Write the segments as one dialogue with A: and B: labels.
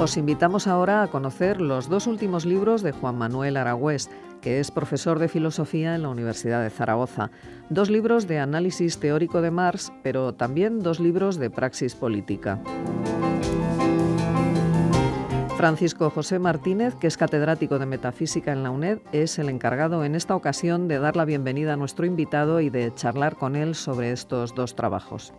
A: Os invitamos ahora a conocer los dos últimos libros de Juan Manuel Aragüés, que es profesor de filosofía en la Universidad de Zaragoza. 2 libros de análisis teórico de Marx, pero también 2 libros de praxis política. Francisco José Martínez, que es catedrático de Metafísica en la UNED, es el encargado en esta ocasión de dar la bienvenida a nuestro invitado y de charlar con él sobre estos 2 trabajos.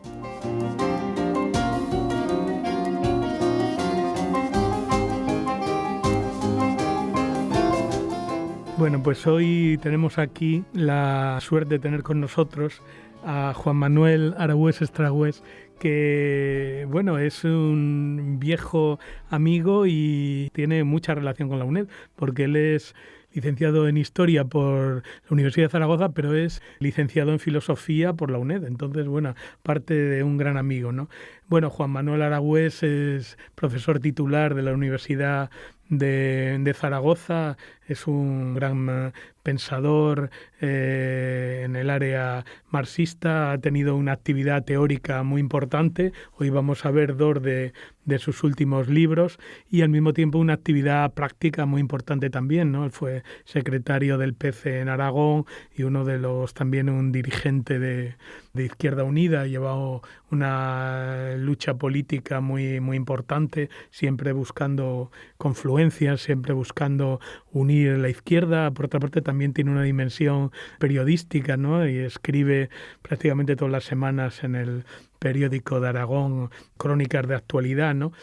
B: Bueno, pues hoy tenemos aquí la suerte de tener con nosotros a Juan Manuel Aragüés Estragüés, que bueno, es un viejo amigo y tiene mucha relación con la UNED, porque él es licenciado en Historia por la Universidad de Zaragoza, pero es licenciado en Filosofía por la UNED. Entonces, bueno, parte de un gran amigo, ¿no? Bueno, Juan Manuel Aragüés es profesor titular de la Universidad de Zaragoza, es un gran pensador en el área marxista, ha tenido una actividad teórica muy importante. Hoy vamos a ver 2 de sus últimos libros y al mismo tiempo una actividad práctica muy importante también, ¿no? Él fue secretario del PC en Aragón y también un dirigente de Izquierda Unida. Ha llevado una lucha política muy, muy importante, siempre buscando confluencias, siempre buscando unir la izquierda. Por otra parte, también tiene una dimensión periodística, ¿no? Y escribe prácticamente todas las semanas en el periódico de Aragón crónicas de actualidad, ¿no?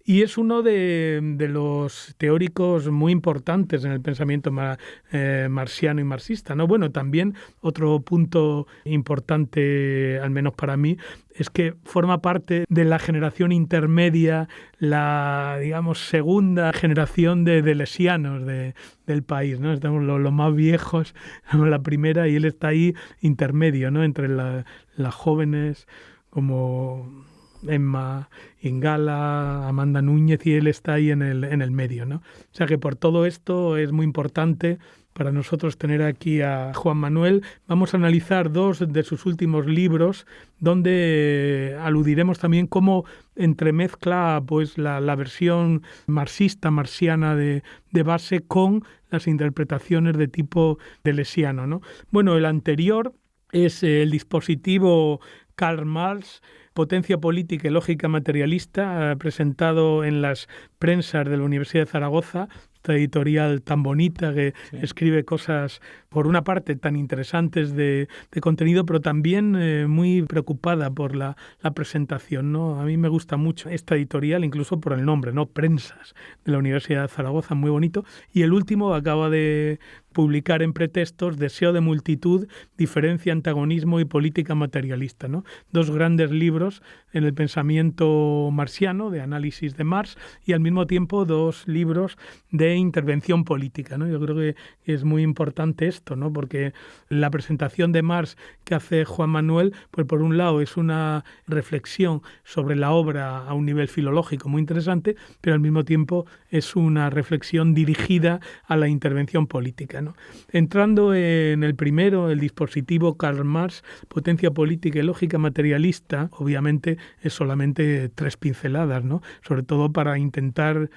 B: Y es uno de los teóricos muy importantes en el pensamiento marxiano y marxista, ¿no? Bueno, también otro punto importante, al menos para mí, es que forma parte de la generación intermedia, la, digamos, segunda generación de deleuzianos del país, ¿no? Estamos los más viejos, la primera, y él está ahí intermedio, ¿no? Entre las jóvenes como Emma Ingala, Amanda Núñez, y él está ahí en el medio, ¿no? O sea que por todo esto es muy importante para nosotros tener aquí a Juan Manuel. Vamos a analizar 2 de sus últimos libros, donde aludiremos también cómo entremezcla pues la versión marxista, marxiana de base con las interpretaciones de tipo deleuziano, ¿no? Bueno, el anterior es el dispositivo Karl Marx, Potencia política y lógica materialista, presentado en las prensas de la Universidad de Zaragoza, esta editorial tan bonita que escribe cosas, por una parte, tan interesantes de contenido, pero también muy preocupada por la presentación, ¿no? A mí me gusta mucho esta editorial, incluso por el nombre, ¿no? Prensas de la Universidad de Zaragoza, muy bonito. Y el último acaba de publicar en Pretextos, Deseo de multitud, Diferencia, antagonismo y política materialista, ¿no? 2 grandes libros en el pensamiento marxiano, de análisis de Marx, y al mismo tiempo 2 libros de intervención política, ¿no? Yo creo que es muy importante esto, ¿no? Porque la presentación de Marx que hace Juan Manuel, pues por un lado es una reflexión sobre la obra a un nivel filológico muy interesante, pero al mismo tiempo es una reflexión dirigida a la intervención política, ¿no? Entrando en el primero, el dispositivo Karl Marx, Potencia política y lógica materialista, obviamente es solamente 3 pinceladas, ¿no? Sobre todo para intentar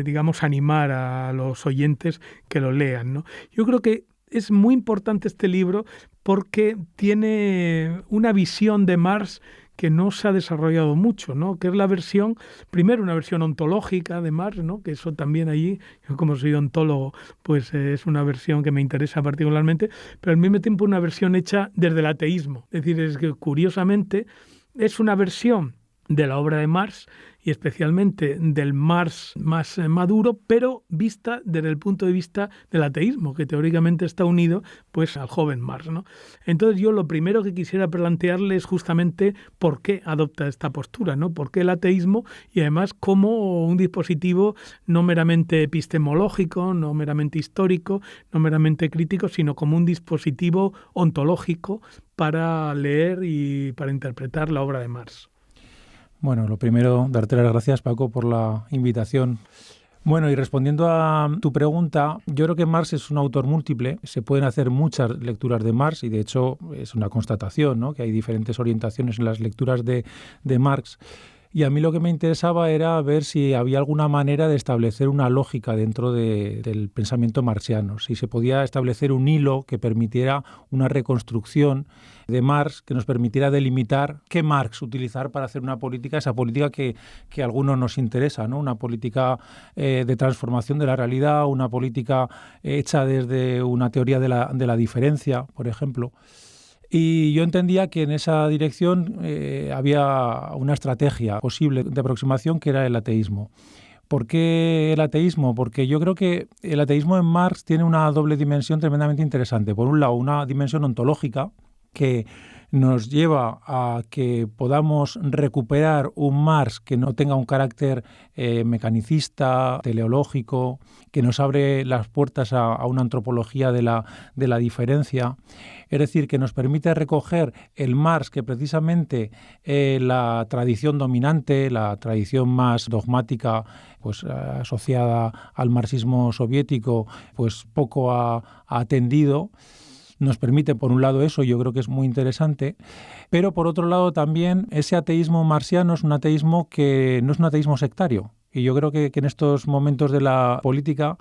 B: digamos, animar a los oyentes que lo lean, ¿no? Yo creo que es muy importante este libro porque tiene una visión de Marx que no se ha desarrollado mucho, ¿no? Que es la versión, primero una versión ontológica de Marx, ¿no? Que eso también allí, yo como soy ontólogo, pues es una versión que me interesa particularmente, pero al mismo tiempo una versión hecha desde el ateísmo. Es decir, es que curiosamente es una versión de la obra de Marx y especialmente del Marx más maduro, pero vista desde el punto de vista del ateísmo, que teóricamente está unido pues al joven Marx, ¿no? Entonces yo lo primero que quisiera plantearle es justamente por qué adopta esta postura, ¿no? ¿Por qué el ateísmo? Y además como un dispositivo no meramente epistemológico, no meramente histórico, no meramente crítico, sino como un dispositivo ontológico para leer y para interpretar la obra de Marx.
C: Bueno, lo primero, darte las gracias, Paco, por la invitación. Bueno, y respondiendo a tu pregunta, yo creo que Marx es un autor múltiple. Se pueden hacer muchas lecturas de Marx y, de hecho, es una constatación, ¿no? Que hay diferentes orientaciones en las lecturas de Marx. Y a mí lo que me interesaba era ver si había alguna manera de establecer una lógica dentro del pensamiento marxiano, si se podía establecer un hilo que permitiera una reconstrucción de Marx, que nos permitiera delimitar qué Marx utilizar para hacer una política, esa política que a algunos nos interesa, ¿no? Una política de transformación de la realidad, una política hecha desde una teoría de la diferencia, por ejemplo. Y yo entendía que en esa dirección había una estrategia posible de aproximación que era el ateísmo. ¿Por qué el ateísmo? Porque yo creo que el ateísmo en Marx tiene una doble dimensión tremendamente interesante. Por un lado, una dimensión ontológica que nos lleva a que podamos recuperar un Marx que no tenga un carácter mecanicista, teleológico, que nos abre las puertas a una antropología de la diferencia. Es decir, que nos permite recoger el Marx que precisamente la tradición dominante, la tradición más dogmática, pues asociada al marxismo soviético, pues poco ha atendido. Nos permite, por un lado, eso, yo creo que es muy interesante, pero por otro lado también ese ateísmo marxiano es un ateísmo que no es un ateísmo sectario. Y yo creo que en estos momentos de la política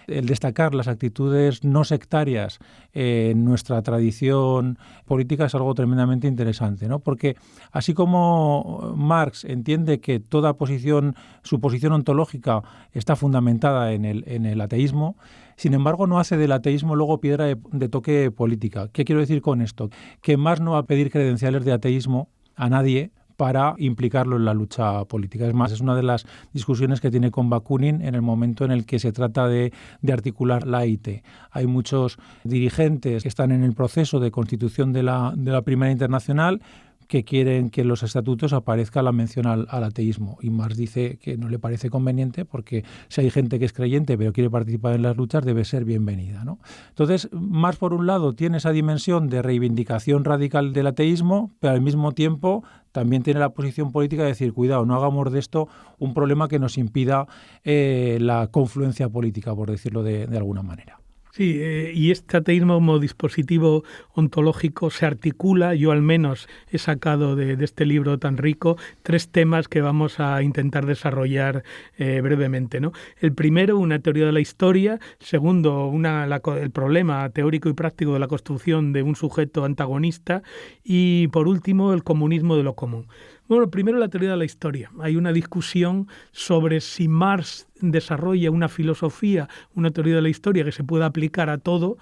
C: el destacar las actitudes no sectarias en nuestra tradición política es algo tremendamente interesante, ¿no? Porque así como Marx entiende que toda posición, su posición ontológica está fundamentada en el ateísmo, sin embargo no hace del ateísmo luego piedra de toque política. ¿Qué quiero decir con esto? Que Marx no va a pedir credenciales de ateísmo a nadie para implicarlo en la lucha política. Es más, es una de las discusiones que tiene con Bakunin en el momento en el que se trata de articular la AIT. Hay muchos dirigentes que están en el proceso de constitución de la Primera Internacional que quieren que en los estatutos aparezca la mención al ateísmo. Y Marx dice que no le parece conveniente porque si hay gente que es creyente pero quiere participar en las luchas, debe ser bienvenida, ¿no? Entonces, Marx, por un lado, tiene esa dimensión de reivindicación radical del ateísmo, pero al mismo tiempo también tiene la posición política de decir, cuidado, no hagamos de esto un problema que nos impida la confluencia política, por decirlo de alguna manera.
B: Sí, y este ateísmo como dispositivo ontológico se articula, yo al menos he sacado de este libro tan rico 3 temas que vamos a intentar desarrollar brevemente, ¿no? El primero, una teoría de la historia. Segundo, el problema teórico y práctico de la construcción de un sujeto antagonista. Y por último, el comunismo de lo común. Bueno, primero la teoría de la historia. Hay una discusión sobre si Marx desarrolla una filosofía, una teoría de la historia que se pueda aplicar a toda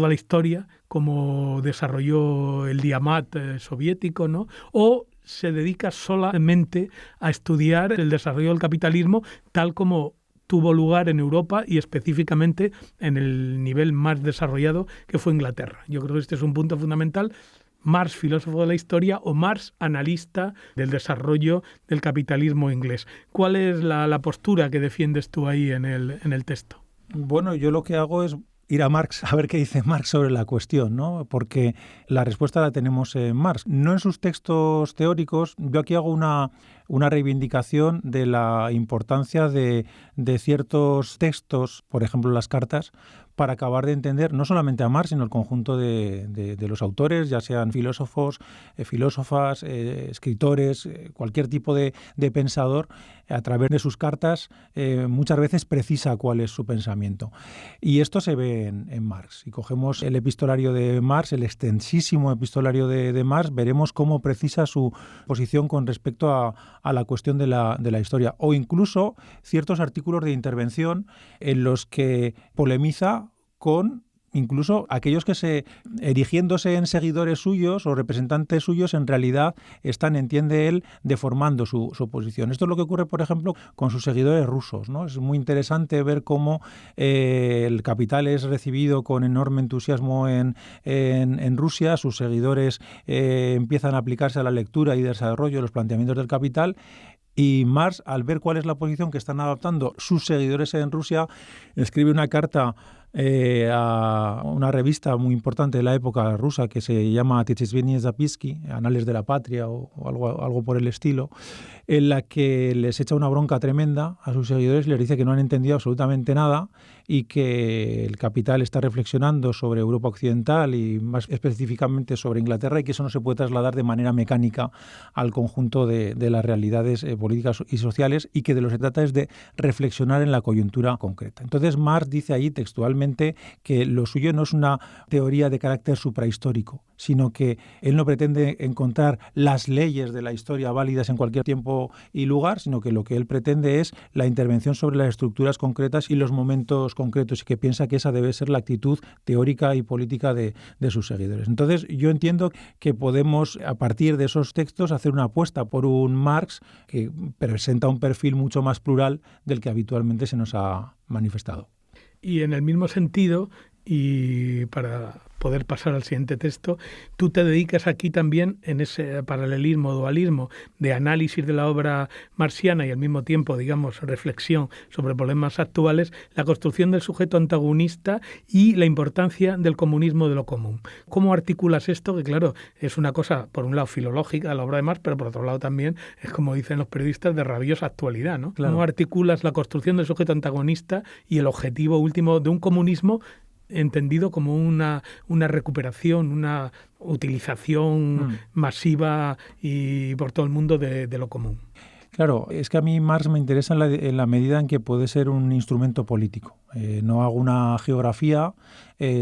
B: la historia, como desarrolló el Diamat soviético, ¿no? O se dedica solamente a estudiar el desarrollo del capitalismo tal como tuvo lugar en Europa y específicamente en el nivel más desarrollado que fue Inglaterra. Yo creo que este es un punto fundamental. Marx, filósofo de la historia, o Marx, analista del desarrollo del capitalismo inglés. ¿Cuál es la postura que defiendes tú ahí en el texto?
C: Bueno, yo lo que hago es ir a Marx a ver qué dice Marx sobre la cuestión, ¿no? Porque la respuesta la tenemos en Marx. No en sus textos teóricos. Yo aquí hago una reivindicación de la importancia de ciertos textos, por ejemplo las cartas, para acabar de entender no solamente a Marx, sino el conjunto de los autores, ya sean filósofos, filósofas, escritores, cualquier tipo de pensador, a través de sus cartas muchas veces precisa cuál es su pensamiento. Y esto se ve en Marx. Si cogemos el epistolario de Marx, el extensísimo epistolario de Marx, veremos cómo precisa su posición con respecto a la cuestión de la historia, o incluso ciertos artículos de intervención en los que polemiza con incluso aquellos que erigiéndose en seguidores suyos o representantes suyos, en realidad están, entiende él, deformando su posición. Esto es lo que ocurre, por ejemplo, con sus seguidores rusos, ¿no? Es muy interesante ver cómo el Capital es recibido con enorme entusiasmo en Rusia. Sus seguidores empiezan a aplicarse a la lectura y desarrollo de los planteamientos del Capital. Y Marx, al ver cuál es la posición que están adoptando sus seguidores en Rusia, escribe una carta a una revista muy importante de la época rusa que se llama Tichesvenie Zapisky, Anales de la Patria o algo por el estilo, en la que les echa una bronca tremenda a sus seguidores y les dice que no han entendido absolutamente nada y que el Capital está reflexionando sobre Europa Occidental y más específicamente sobre Inglaterra y que eso no se puede trasladar de manera mecánica al conjunto de las realidades políticas y sociales y que de lo que se trata es de reflexionar en la coyuntura concreta. Entonces Marx dice ahí textualmente que lo suyo no es una teoría de carácter suprahistórico, sino que él no pretende encontrar las leyes de la historia válidas en cualquier tiempo y lugar, sino que lo que él pretende es la intervención sobre las estructuras concretas y los momentos concretos y que piensa que esa debe ser la actitud teórica y política de sus seguidores. Entonces yo entiendo que podemos a partir de esos textos hacer una apuesta por un Marx que presenta un perfil mucho más plural del que habitualmente se nos ha manifestado.
B: Y en el mismo sentido, y para poder pasar al siguiente texto, tú te dedicas aquí también en ese paralelismo, dualismo de análisis de la obra marxiana y al mismo tiempo, digamos, reflexión sobre problemas actuales, la construcción del sujeto antagonista y la importancia del comunismo de lo común. ¿Cómo articulas esto? Que claro, es una cosa, por un lado, filológica, la obra de Marx, pero por otro lado también es, como dicen los periodistas, de rabiosa actualidad, ¿no?
C: Claro.
B: ¿Cómo articulas la construcción del sujeto antagonista y el objetivo último de un comunismo entendido como una recuperación, una utilización masiva y por todo el mundo de lo común?
C: Claro, es que a mí Marx me interesa en la medida en que puede ser un instrumento político. No hago una geografía,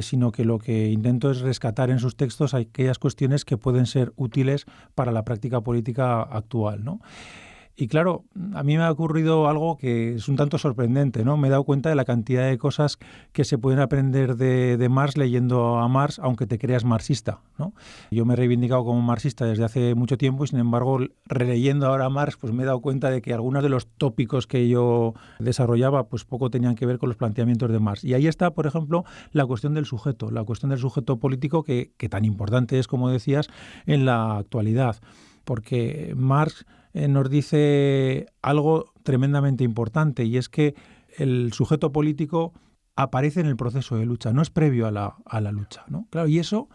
C: sino que lo que intento es rescatar en sus textos aquellas cuestiones que pueden ser útiles para la práctica política actual, ¿no? Y claro, a mí me ha ocurrido algo que es un tanto sorprendente, ¿no? Me he dado cuenta de la cantidad de cosas que se pueden aprender de Marx leyendo a Marx, aunque te creas marxista, ¿no? Yo me he reivindicado como marxista desde hace mucho tiempo y, sin embargo, releyendo ahora a Marx, pues me he dado cuenta de que algunos de los tópicos que yo desarrollaba, pues poco tenían que ver con los planteamientos de Marx. Y ahí está, por ejemplo, la cuestión del sujeto político que tan importante es, como decías, en la actualidad. Porque Marx nos dice algo tremendamente importante y es que el sujeto político aparece en el proceso de lucha, no es previo a la lucha, ¿no? Claro, y eso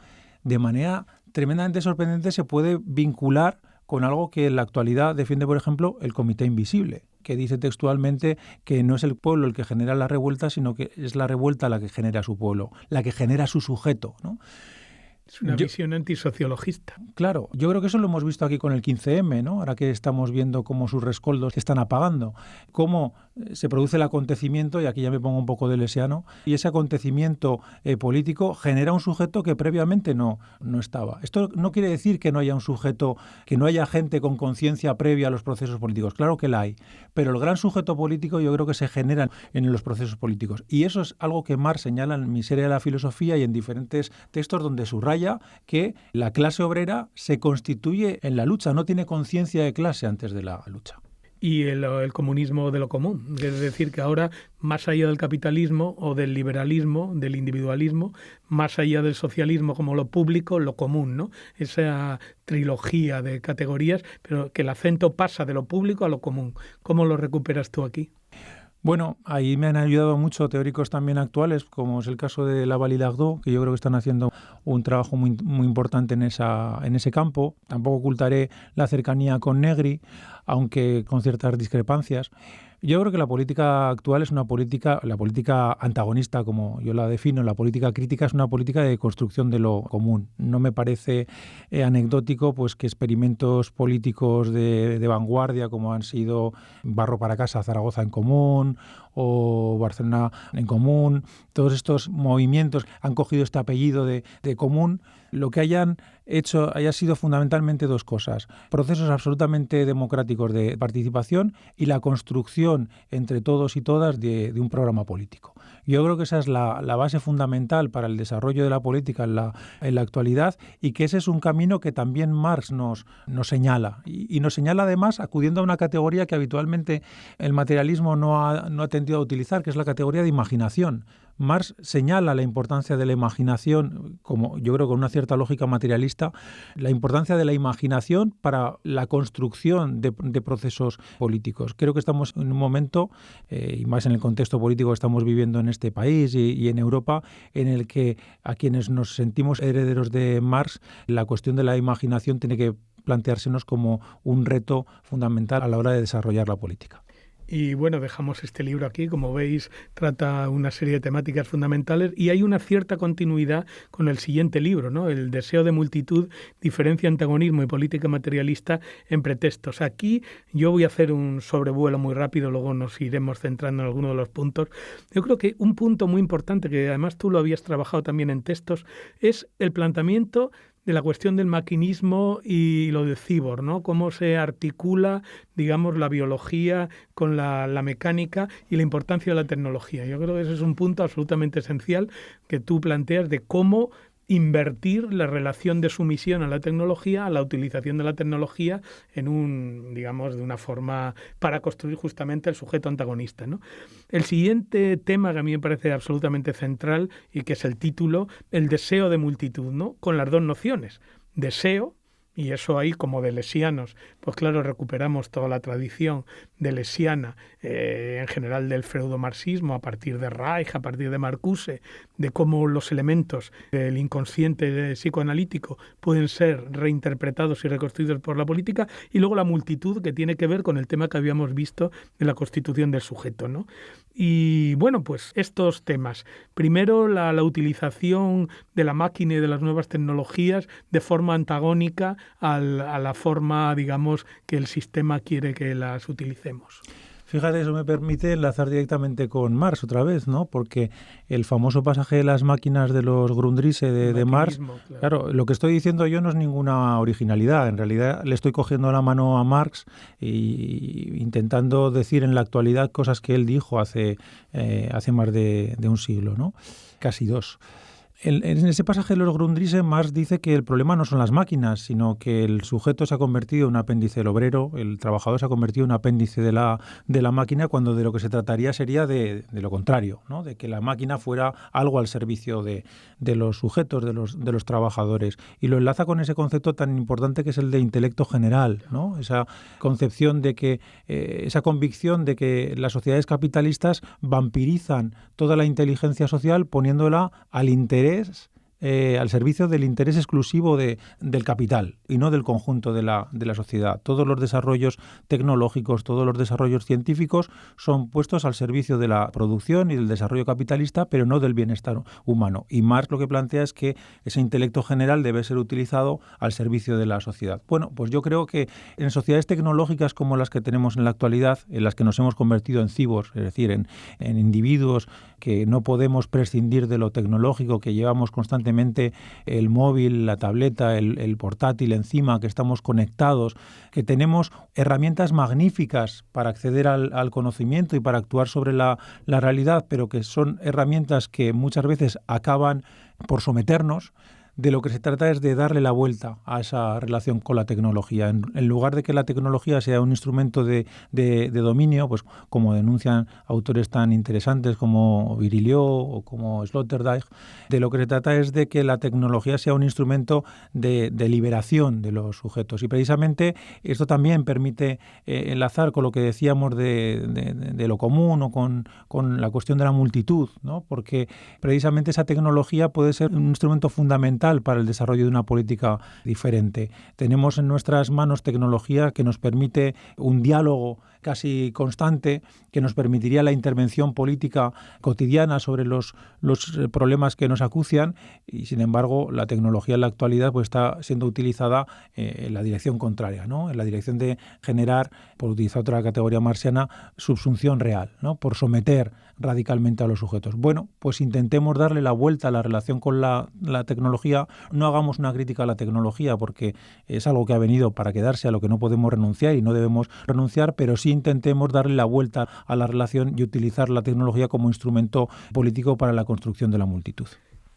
C: de manera tremendamente sorprendente se puede vincular con algo que en la actualidad defiende, por ejemplo, el Comité Invisible, que dice textualmente que no es el pueblo el que genera la revuelta, sino que es la revuelta la que genera su pueblo, la que genera su sujeto, ¿no?
B: Es una visión antisociologista.
C: Claro, yo creo que eso lo hemos visto aquí con el 15M, ¿no? Ahora que estamos viendo cómo sus rescoldos se están apagando, cómo se produce el acontecimiento, y aquí ya me pongo un poco de lesiano, y ese acontecimiento político genera un sujeto que previamente no estaba. Esto no quiere decir que no haya un sujeto, que no haya gente con conciencia previa a los procesos políticos. Claro que la hay, pero el gran sujeto político yo creo que se genera en los procesos políticos. Y eso es algo que Marx señala en Miseria de la filosofía y en diferentes textos donde subraya que la clase obrera se constituye en la lucha, no tiene conciencia de clase antes de la lucha.
B: Y el comunismo de lo común, es decir, que ahora, más allá del capitalismo o del liberalismo, del individualismo, más allá del socialismo como lo público, lo común, ¿no? Esa trilogía de categorías, pero que el acento pasa de lo público a lo común. ¿Cómo lo recuperas tú aquí?
C: Bueno, ahí me han ayudado mucho teóricos también actuales, como es el caso de Laval y Lagdo, que yo creo que están haciendo un trabajo muy importante en ese campo. Tampoco ocultaré la cercanía con Negri, aunque con ciertas discrepancias. Yo creo que la política actual es la política antagonista, como yo la defino, la política crítica es una política de construcción de lo común. No me parece anecdótico pues que experimentos políticos de vanguardia, como han sido Barro para Casa, Zaragoza en Común o Barcelona en Común, todos estos movimientos han cogido este apellido de común, lo que hayan hecho haya sido fundamentalmente dos cosas: procesos absolutamente democráticos de participación y la construcción entre todos y todas de un programa político. Yo creo que esa es la base fundamental para el desarrollo de la política en la actualidad, y que ese es un camino que también Marx nos señala. Y nos señala además acudiendo a una categoría que habitualmente el materialismo no ha tendido a utilizar, que es la categoría de imaginación. Marx señala la importancia de la imaginación, como yo creo con una cierta lógica materialista, la importancia de la imaginación para la construcción de procesos políticos. Creo que estamos en un momento, y más en el contexto político que estamos viviendo en este país y en Europa, en el que a quienes nos sentimos herederos de Marx, la cuestión de la imaginación tiene que planteársenos como un reto fundamental a la hora de desarrollar la política.
B: Y bueno, dejamos este libro aquí. Como veis, trata una serie de temáticas fundamentales y hay una cierta continuidad con el siguiente libro, ¿no? El deseo de multitud, diferencia, antagonismo y política materialista en pretextos. Aquí yo voy a hacer un sobrevuelo muy rápido, luego nos iremos centrando en algunos de los puntos. Yo creo que un punto muy importante, que además tú lo habías trabajado también en textos, es el planteamiento de la cuestión del maquinismo y lo del cyborg, ¿no? Cómo se articula, digamos, la biología con la mecánica y la importancia de la tecnología. Yo creo que ese es un punto absolutamente esencial que tú planteas de cómo invertir la relación de sumisión a la tecnología, a la utilización de la tecnología en digamos, de una forma para construir justamente el sujeto antagonista, ¿no? El siguiente tema que a mí me parece absolutamente central y que es el título, el deseo de multitud, ¿no? Con las dos nociones, deseo, y eso ahí como deleuzianos, pues claro, recuperamos toda la tradición deleuziana, en general del freudomarxismo, a partir de Reich, a partir de Marcuse, de cómo los elementos del inconsciente psicoanalítico pueden ser reinterpretados y reconstruidos por la política, y luego la multitud, que tiene que ver con el tema que habíamos visto de la constitución del sujeto, ¿no? Y bueno, pues estos temas. Primero, la utilización de la máquina y de las nuevas tecnologías de forma antagónica a la forma, digamos, que el sistema quiere que las utilicemos.
C: Fíjate, eso me permite enlazar directamente con Marx otra vez, ¿no? Porque el famoso pasaje de las máquinas de los Grundrisse de Marx, claro, lo que estoy diciendo yo no es ninguna originalidad. En realidad le estoy cogiendo la mano a Marx e intentando decir en la actualidad cosas que él dijo hace más de un siglo, ¿no? Casi dos. En ese pasaje de los Grundrisse, Marx dice que el problema no son las máquinas, sino que el sujeto se ha convertido en un apéndice del obrero, el trabajador se ha convertido en un apéndice de la máquina, cuando de lo que se trataría sería de lo contrario, ¿no? De que la máquina fuera algo al servicio de los sujetos, de los trabajadores. Y lo enlaza con ese concepto tan importante que es el de intelecto general, ¿no? Esa concepción de que, esa convicción de que las sociedades capitalistas vampirizan toda la inteligencia social poniéndola al interés, al servicio del interés exclusivo del capital y no del conjunto de la sociedad. Todos los desarrollos tecnológicos, todos los desarrollos científicos son puestos al servicio de la producción y del desarrollo capitalista, pero no del bienestar humano. Y Marx lo que plantea es que ese intelecto general debe ser utilizado al servicio de la sociedad. Bueno, pues yo creo que en sociedades tecnológicas como las que tenemos en la actualidad, en las que nos hemos convertido en cyborgs, es decir, en individuos que no podemos prescindir de lo tecnológico, que llevamos constantemente el móvil, la tableta, el portátil encima, que estamos conectados, que tenemos herramientas magníficas para acceder al conocimiento y para actuar sobre la realidad, pero que son herramientas que muchas veces acaban por someternos. De lo que se trata es de darle la vuelta a esa relación con la tecnología. En lugar de que la tecnología sea un instrumento de dominio, pues como denuncian autores tan interesantes como Virilio o como Sloterdijk, de lo que se trata es de que la tecnología sea un instrumento de liberación de los sujetos. Y precisamente esto también permite enlazar con lo que decíamos de lo común o con la cuestión de la multitud, ¿no? Porque precisamente esa tecnología puede ser un instrumento fundamental para el desarrollo de una política diferente. Tenemos en nuestras manos tecnología que nos permite un diálogo casi constante, que nos permitiría la intervención política cotidiana sobre los problemas que nos acucian, y sin embargo la tecnología en la actualidad pues está siendo utilizada en la dirección contraria, ¿no? En la dirección de generar, por utilizar otra categoría marxiana, subsunción real, ¿no? Por someter radicalmente a los sujetos. Bueno, pues intentemos darle la vuelta a la relación con la tecnología, no hagamos una crítica a la tecnología porque es algo que ha venido para quedarse, a lo que no podemos renunciar y no debemos renunciar, pero sí intentemos darle la vuelta a la relación y utilizar la tecnología como instrumento político para la construcción de la multitud.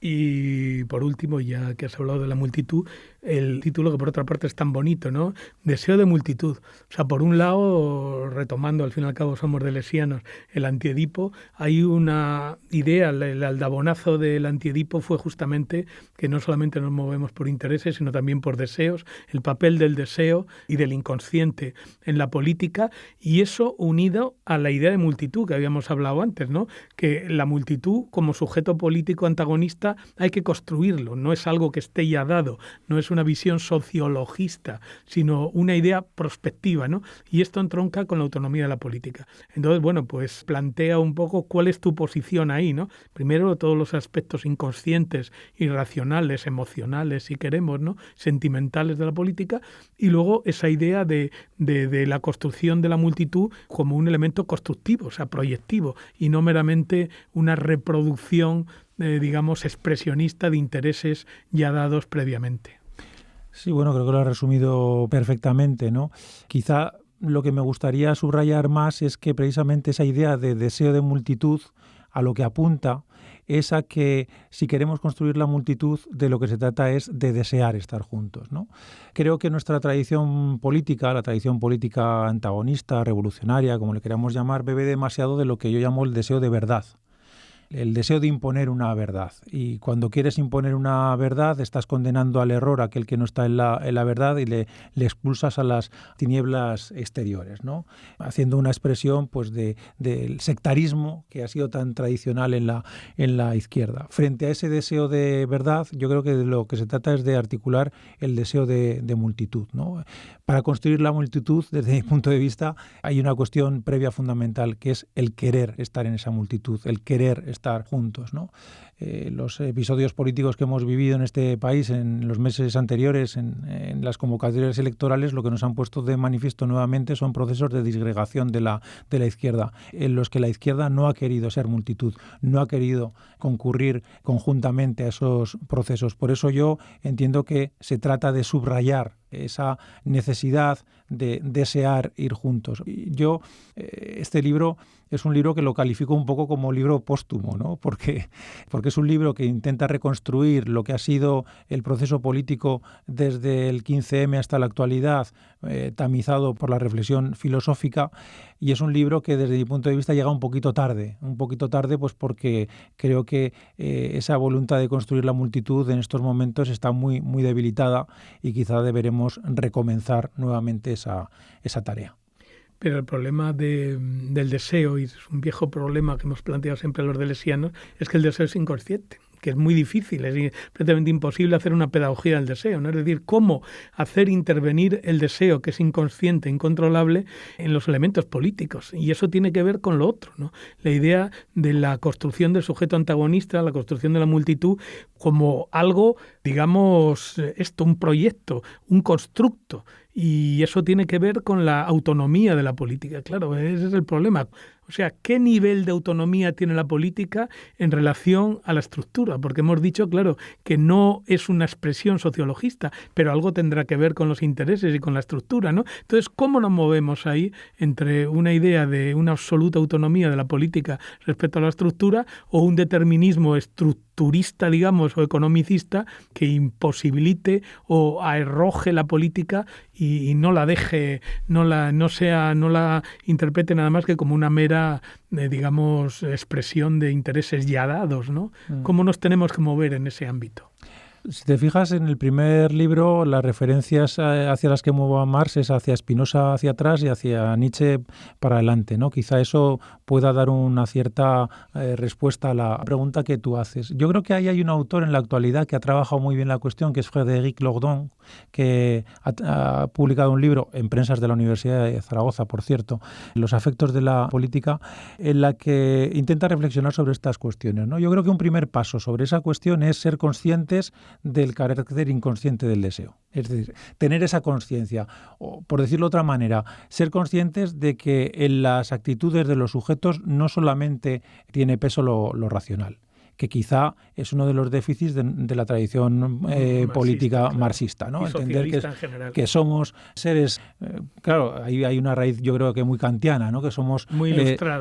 B: Y por último, ya que has hablado de la multitud, el título que por otra parte es tan bonito, ¿no? Deseo de multitud. O sea, por un lado, retomando, al fin y al cabo somos delesianos, el antiedipo, hay una idea, el aldabonazo del antiedipo fue justamente que no solamente nos movemos por intereses, sino también por deseos, el papel del deseo y del inconsciente en la política, y eso unido a la idea de multitud que habíamos hablado antes, ¿no? Que la multitud como sujeto político antagonista hay que construirlo, no es algo que esté ya dado, no es una visión sociologista, sino una idea prospectiva, ¿no? Y esto entronca con la autonomía de la política. Entonces, bueno, pues plantea un poco cuál es tu posición ahí, ¿no? Primero, todos los aspectos inconscientes, irracionales, emocionales, si queremos, ¿no? Sentimentales de la política, y luego esa idea de la construcción de la multitud como un elemento constructivo, o sea, proyectivo, y no meramente una reproducción, digamos, expresionista de intereses ya dados previamente.
C: Sí, bueno, creo que lo has resumido perfectamente, ¿no? Quizá lo que me gustaría subrayar más es que precisamente esa idea de deseo de multitud a lo que apunta es a que si queremos construir la multitud, de lo que se trata es de desear estar juntos, ¿no? Creo que nuestra tradición política, la tradición política antagonista, revolucionaria, como le queramos llamar, bebe demasiado de lo que yo llamo el deseo de verdad. El deseo de imponer una verdad. Y cuando quieres imponer una verdad, estás condenando al error a aquel que no está en la verdad y le expulsas a las tinieblas exteriores, ¿no? Haciendo una expresión pues del sectarismo que ha sido tan tradicional en la izquierda. Frente a ese deseo de verdad, yo creo que de lo que se trata es de articular el deseo de multitud, ¿no? Para construir la multitud, desde mi punto de vista, hay una cuestión previa fundamental, que es el querer estar en esa multitud, el querer estar juntos, ¿no? Los episodios políticos que hemos vivido en este país en los meses anteriores, en las convocatorias electorales, lo que nos han puesto de manifiesto nuevamente son procesos de disgregación de la izquierda, en los que la izquierda no ha querido ser multitud, no ha querido concurrir conjuntamente a esos procesos. Por eso yo entiendo que se trata de subrayar esa necesidad de desear ir juntos. Yo, este libro es un libro que lo califico un poco como libro póstumo, ¿no? Porque es un libro que intenta reconstruir lo que ha sido el proceso político desde el 15M hasta la actualidad, tamizado por la reflexión filosófica, y es un libro que desde mi punto de vista llega un poquito tarde pues porque creo que esa voluntad de construir la multitud en estos momentos está muy, muy debilitada y quizá deberemos recomenzar nuevamente esa tarea.
B: Pero el problema del deseo, y es un viejo problema que hemos planteado siempre los delesianos, es que el deseo es inconsciente, que es muy difícil, es prácticamente imposible hacer una pedagogía del deseo, ¿no? Es decir, cómo hacer intervenir el deseo, que es inconsciente, incontrolable, en los elementos políticos. Y eso tiene que ver con lo otro, ¿no? La idea de la construcción del sujeto antagonista, la construcción de la multitud, como algo, digamos, un proyecto, un constructo. Y eso tiene que ver con la autonomía de la política. Claro, ese es el problema. O sea, ¿qué nivel de autonomía tiene la política en relación a la estructura? Porque hemos dicho, claro, que no es una expresión sociologista, pero algo tendrá que ver con los intereses y con la estructura, ¿no? Entonces, ¿cómo nos movemos ahí entre una idea de una absoluta autonomía de la política respecto a la estructura o un determinismo estructurista, digamos, o economicista que imposibilite o arroje la política y no la deje, no la interprete nada más que como una mera, digamos, expresión de intereses ya dados, ¿no? ¿Cómo nos tenemos que mover en ese ámbito?
C: Si te fijas en el primer libro, las referencias hacia las que muevo a Marx es hacia Spinoza hacia atrás y hacia Nietzsche para adelante, ¿no? Quizá eso pueda dar una cierta respuesta a la pregunta que tú haces. Yo creo que ahí hay un autor en la actualidad que ha trabajado muy bien la cuestión, que es Frédéric Lordon, que ha publicado un libro en Prensas de la Universidad de Zaragoza, por cierto, Los afectos de la política, en la que intenta reflexionar sobre estas cuestiones, ¿no? Yo creo que un primer paso sobre esa cuestión es ser conscientes del carácter inconsciente del deseo. Es decir, tener esa conciencia, o por decirlo de otra manera, ser conscientes de que en las actitudes de los sujetos no solamente tiene peso lo racional, que quizá es uno de los déficits de la tradición política marxista, ¿no? Entender que somos seres, claro, ahí hay una raíz yo creo que muy kantiana, ¿no? Que somos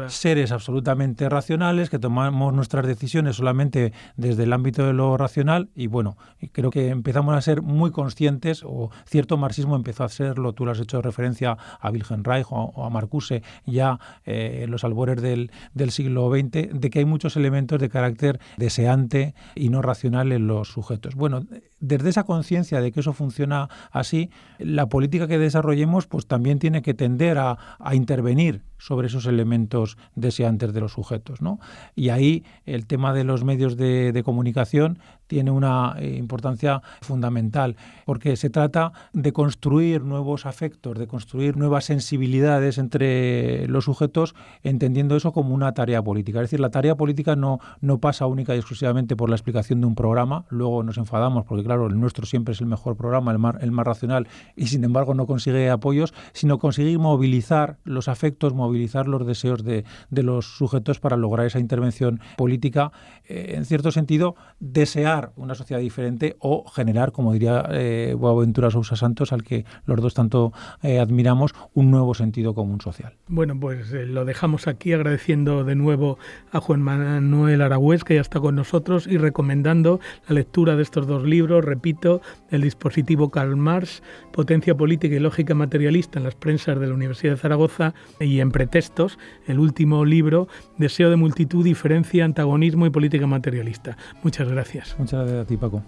C: seres absolutamente racionales, que tomamos nuestras decisiones solamente desde el ámbito de lo racional, y bueno, creo que empezamos a ser muy conscientes, o cierto marxismo empezó a serlo, tú lo has hecho referencia a Wilhelm Reich o a Marcuse ya en los albores del siglo XX, de que hay muchos elementos de carácter deseante y no racional en los sujetos. Bueno, desde esa conciencia de que eso funciona así, la política que desarrollemos pues también tiene que tender a intervenir sobre esos elementos deseantes de los sujetos, ¿no? Y ahí el tema de los medios de comunicación tiene una importancia fundamental, porque se trata de construir nuevos afectos, de construir nuevas sensibilidades entre los sujetos, entendiendo eso como una tarea política. Es decir, la tarea política no pasa única y exclusivamente por la explicación de un programa, luego nos enfadamos porque, claro, el nuestro siempre es el mejor programa, el más racional, y sin embargo no consigue apoyos, sino conseguir movilizar los afectos, movilizar los deseos de los sujetos para lograr esa intervención política, en cierto sentido, desear una sociedad diferente o generar, como diría Boaventura Sousa Santos, al que los dos tanto admiramos, un nuevo sentido común social.
B: Bueno, pues lo dejamos aquí agradeciendo de nuevo a Juan Manuel Aragüés, que ya está con nosotros, y recomendando la lectura de estos dos libros, repito, El dispositivo Karl Marx, Potencia política y lógica materialista en las prensas de la Universidad de Zaragoza, y en Pretextos, el último libro, Deseo de multitud, diferencia, antagonismo y política materialista. Muchas gracias.
C: Muchas gracias a ti, Paco.